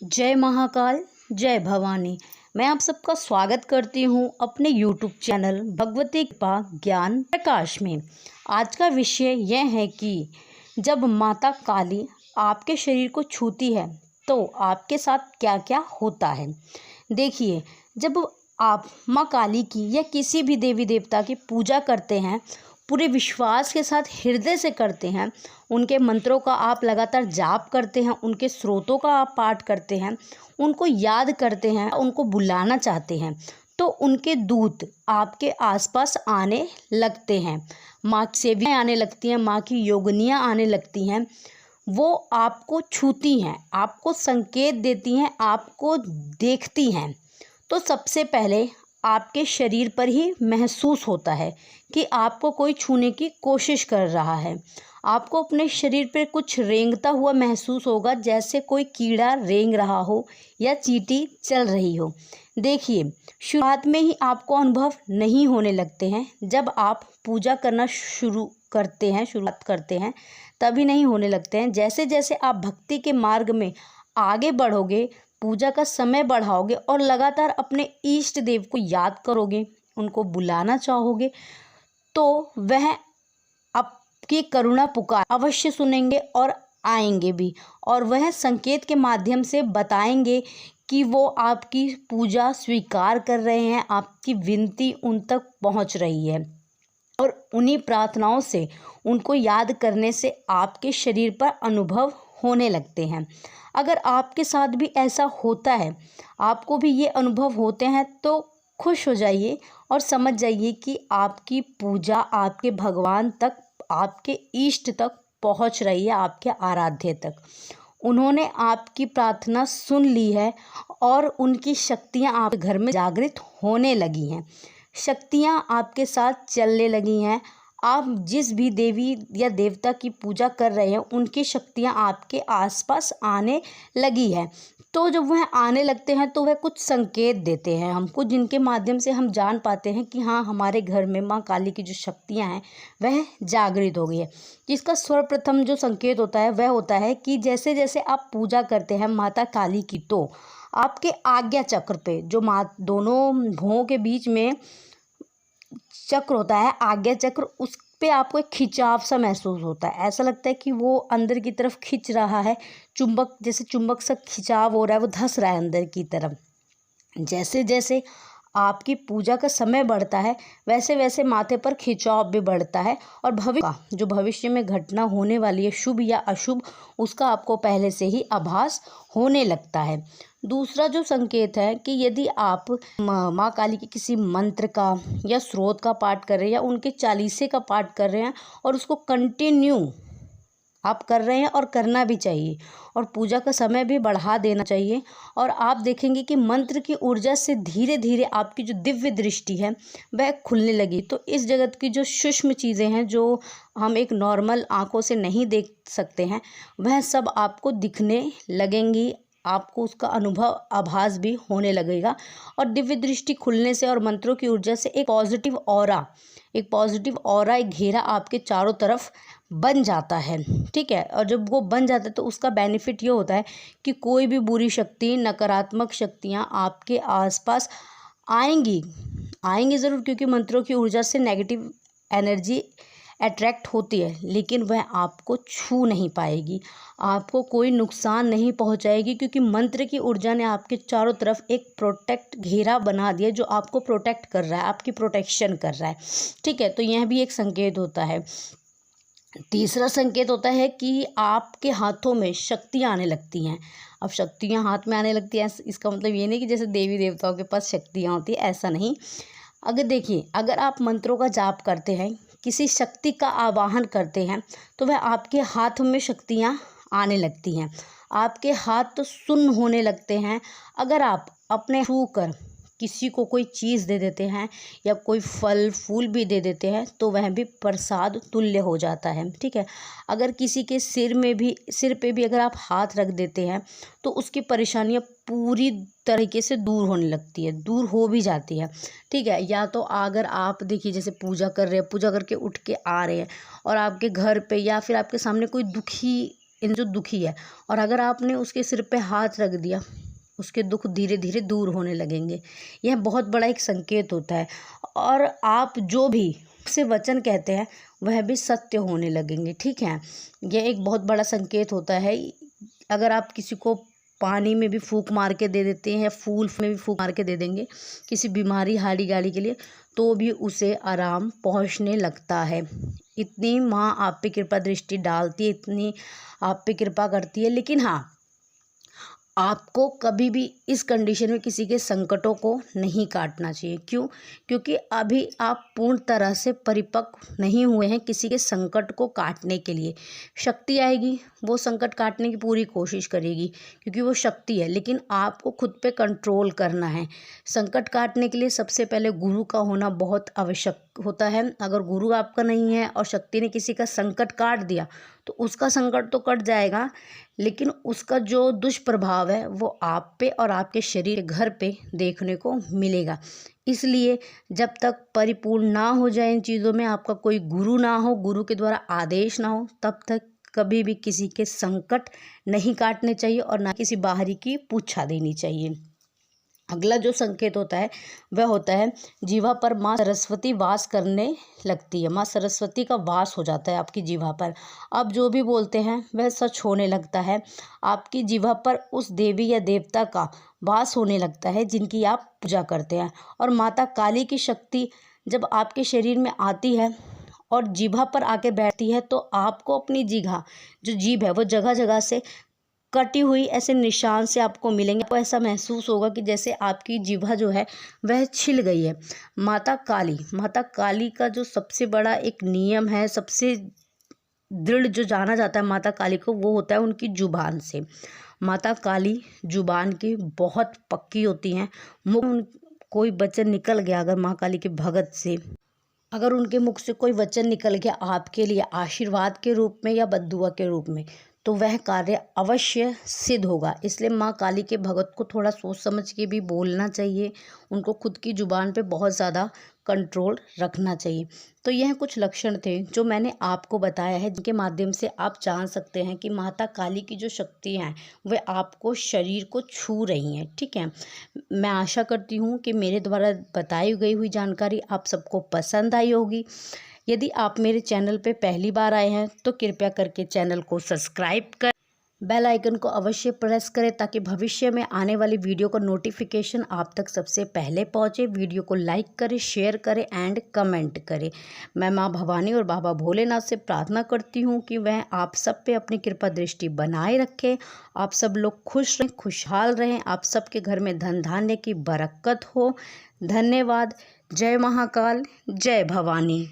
जय महाकाल, जय भवानी। मैं आप सबका स्वागत करती हूँ अपने YouTube चैनल भगवती कृपा ज्ञान प्रकाश में। आज का विषय यह है कि जब माता काली आपके शरीर को छूती है तो आपके साथ क्या क्या होता है। देखिए, जब आप माँ काली की या किसी भी देवी देवता की पूजा करते हैं, पूरे विश्वास के साथ हृदय से करते हैं, उनके मंत्रों का आप लगातार जाप करते हैं, उनके स्रोतों का आप पाठ करते हैं, उनको याद करते हैं, उनको बुलाना चाहते हैं, तो उनके दूत आपके आसपास आने लगते हैं। माँ की सेवियाँ आने लगती हैं, माँ की योगिनियाँ आने लगती हैं। वो आपको छूती हैं, आपको संकेत देती हैं, आपको देखती हैं। तो सबसे पहले आपके शरीर पर ही महसूस होता है कि आपको कोई छूने की कोशिश कर रहा है। आपको अपने शरीर पर कुछ रेंगता हुआ महसूस होगा, जैसे कोई कीड़ा रेंग रहा हो या चींटी चल रही हो। देखिए, शुरुआत में ही आपको अनुभव नहीं होने लगते हैं। जब आप पूजा करना शुरुआत करते हैं तभी नहीं होने लगते हैं। जैसे जैसे आप भक्ति के मार्ग में आगे बढ़ोगे, पूजा का समय बढ़ाओगे और लगातार अपने इष्ट देव को याद करोगे, उनको बुलाना चाहोगे, तो वह आपकी करुणा पुकार अवश्य सुनेंगे और आएंगे भी। और वह संकेत के माध्यम से बताएंगे कि वो आपकी पूजा स्वीकार कर रहे हैं, आपकी विनती उन तक पहुंच रही है। और उन्हीं प्रार्थनाओं से, उनको याद करने से आपके शरीर पर अनुभव होने लगते हैं। अगर आपके साथ भी ऐसा होता है, आपको भी ये अनुभव होते हैं, तो खुश हो जाइए और समझ जाइए कि आपकी पूजा आपके भगवान तक, आपके इष्ट तक पहुंच रही है, आपके आराध्य तक। उन्होंने आपकी प्रार्थना सुन ली है और उनकी शक्तियां आपके घर में जागृत होने लगी हैं। शक्तियां आपके साथ चलने लगी हैं। आप जिस भी देवी या देवता की पूजा कर रहे हैं, उनकी शक्तियां आपके आसपास आने लगी है। तो जब वह आने लगते हैं तो वह कुछ संकेत देते हैं हमको, जिनके माध्यम से हम जान पाते हैं कि हाँ, हमारे घर में माँ काली की जो शक्तियाँ हैं वह जागृत हो गई है। जिसका सर्वप्रथम जो संकेत होता है वह होता है कि जैसे जैसे आप पूजा करते हैं माता काली की, तो आपके आज्ञा चक्र पे, जो दोनों भुवों के बीच में चक्र होता है, आज्ञा चक्र, उस पे आपको एक खिंचाव सा महसूस होता है। ऐसा लगता है कि वो अंदर की तरफ खिंच रहा है, चुंबक, जैसे चुंबक सा खिंचाव हो रहा है, वो धंस रहा है अंदर की तरफ। जैसे जैसे आपकी पूजा का समय बढ़ता है, वैसे वैसे माथे पर खिंचाव भी बढ़ता है और जो भविष्य में घटना होने वाली है, शुभ या अशुभ, उसका आपको पहले से ही आभास होने लगता है। दूसरा जो संकेत है कि यदि आप माँ काली के किसी मंत्र का या स्रोत का पाठ कर रहे हैं या उनके चालीसे का पाठ कर रहे हैं और उसको कंटिन्यू आप कर रहे हैं, और करना भी चाहिए, और पूजा का समय भी बढ़ा देना चाहिए, और आप देखेंगे कि मंत्र की ऊर्जा से धीरे धीरे आपकी जो दिव्य दृष्टि है वह खुलने लगी। तो इस जगत की जो सूक्ष्म चीज़ें हैं, जो हम एक नॉर्मल आंखों से नहीं देख सकते हैं, वह सब आपको दिखने लगेंगी। आपको उसका अनुभव, आभास भी होने लगेगा। और दिव्य दृष्टि खुलने से और मंत्रों की ऊर्जा से एक पॉजिटिव ऑरा, एक घेरा आपके चारों तरफ बन जाता है। ठीक है, और जब वो बन जाता है तो उसका बेनिफिट ये होता है कि कोई भी बुरी शक्ति, नकारात्मक शक्तियाँ आपके आसपास आएंगी ज़रूर, क्योंकि मंत्रों की ऊर्जा से नेगेटिव एनर्जी अट्रैक्ट होती है, लेकिन वह आपको छू नहीं पाएगी, आपको कोई नुकसान नहीं पहुंचाएगी, क्योंकि मंत्र की ऊर्जा ने आपके चारों तरफ एक प्रोटेक्ट घेरा बना दिया, जो आपको प्रोटेक्ट कर रहा है, आपकी प्रोटेक्शन कर रहा है। ठीक है, तो यह भी एक संकेत होता है। तीसरा संकेत होता है कि आपके हाथों में शक्तियाँ आने लगती हैं। अब शक्तियाँ हाथ में आने लगती हैं, इसका मतलब ये नहीं कि जैसे देवी देवताओं के पास शक्तियाँ होती है, ऐसा नहीं। अगर देखिए, अगर आप मंत्रों का जाप करते हैं, किसी शक्ति का आवाहन करते हैं, तो वह आपके हाथ में शक्तियाँ आने लगती हैं। आपके हाथ तो सुन्न होने लगते हैं। अगर आप अपने छू कर किसी को कोई चीज़ दे देते हैं या कोई फल फूल भी दे देते हैं, तो वह भी प्रसाद तुल्य हो जाता है। ठीक है, अगर किसी के सिर पे भी अगर आप हाथ रख देते हैं, तो उसकी परेशानियां पूरी तरीके से दूर होने लगती है, दूर हो भी जाती है। ठीक है, या तो अगर आप देखिए, जैसे पूजा कर रहे हैं, पूजा करके उठ के आ रहे हैं और आपके घर पे या फिर आपके सामने कोई दुखी इन जो दुखी है, और अगर आपने उसके सिर पे हाथ रख दिया, उसके दुख धीरे धीरे दूर होने लगेंगे। यह बहुत बड़ा एक संकेत होता है। और आप जो भी से वचन कहते हैं वह भी सत्य होने लगेंगे, ठीक है। यह एक बहुत बड़ा संकेत होता है। अगर आप किसी को पानी में भी फूंक मार के दे देते हैं, फूल में भी फूंक मार के दे देंगे किसी बीमारी हाड़ी गाड़ी के लिए, तो भी उसे आराम पहुंचने लगता है। इतनी माँ आप पे कृपा दृष्टि डालती है, इतनी आप पे कृपा करती है। लेकिन हाँ, आपको कभी भी इस कंडीशन में किसी के संकटों को नहीं काटना चाहिए। क्यों? क्योंकि अभी आप पूर्ण तरह से परिपक्व नहीं हुए हैं किसी के संकट को काटने के लिए। शक्ति आएगी, वो संकट काटने की पूरी कोशिश करेगी, क्योंकि वो शक्ति है। लेकिन आपको खुद पे कंट्रोल करना है। संकट काटने के लिए सबसे पहले गुरु का होना बहुत आवश्यक होता है। अगर गुरु आपका नहीं है और शक्ति ने किसी का संकट काट दिया, तो उसका संकट तो कट जाएगा, लेकिन उसका जो दुष्प्रभाव है वो आप पे और आपके शरीर घर पे देखने को मिलेगा। इसलिए जब तक परिपूर्ण ना हो जाए इन चीज़ों में, आपका कोई गुरु ना हो, गुरु के द्वारा आदेश ना हो, तब तक कभी भी किसी के संकट नहीं काटने चाहिए और ना किसी बाहरी की पूछा देनी चाहिए। अगला जो संकेत होता है वह होता है जीवा पर माँ सरस्वती वास करने लगती है। माँ सरस्वती का वास हो जाता है आपकी जीवा पर। आप जो भी बोलते हैं वह सच होने लगता है। आपकी जीवा पर उस देवी या देवता का वास होने लगता है जिनकी आप पूजा करते हैं। और माता काली की शक्ति जब आपके शरीर में आती है और जीभा पर आके बैठती है, तो आपको अपनी जीभा जो जीभ है वो जगह जगह से कटी हुई ऐसे निशान से आपको मिलेंगे। आपको ऐसा महसूस होगा कि जैसे आपकी जीभा जो है वह छिल गई है। माता काली का जो सबसे बड़ा एक नियम है, सबसे दृढ़ जो जाना जाता है माता काली को, वो होता है उनकी जुबान से। माता काली जुबान की बहुत पक्की होती हैं। कोई वचन निकल गया अगर माँ काली के भगत से, अगर उनके मुख से कोई वचन निकल गया आपके लिए आशीर्वाद के रूप में या बद्दुआ के रूप में, तो वह कार्य अवश्य सिद्ध होगा। इसलिए माँ काली के भगत को थोड़ा सोच समझ के भी बोलना चाहिए। उनको खुद की जुबान पे बहुत ज़्यादा कंट्रोल रखना चाहिए। तो यह कुछ लक्षण थे जो मैंने आपको बताया है, जिनके माध्यम से आप जान सकते हैं कि माता काली की जो शक्ति हैं वे आपको शरीर को छू रही हैं, ठीक है। मैं आशा करती हूँ कि मेरे द्वारा बताई गई हुई जानकारी आप सबको पसंद आई होगी। यदि आप मेरे चैनल पे पहली बार आए हैं तो कृपया करके चैनल को सब्सक्राइब कर बेल आइकन को अवश्य प्रेस करें, ताकि भविष्य में आने वाली वीडियो का नोटिफिकेशन आप तक सबसे पहले पहुंचे। वीडियो को लाइक करें, शेयर करें एंड कमेंट करें। मैं मां भवानी और बाबा भोलेनाथ से प्रार्थना करती हूं कि वह आप सब पे अपनी कृपा दृष्टि बनाए रखें। आप सब लोग खुश रहें, खुशहाल रहें। आप सबके घर में धन धान्य की बरकत हो। धन्यवाद। जय महाकाल, जय भवानी।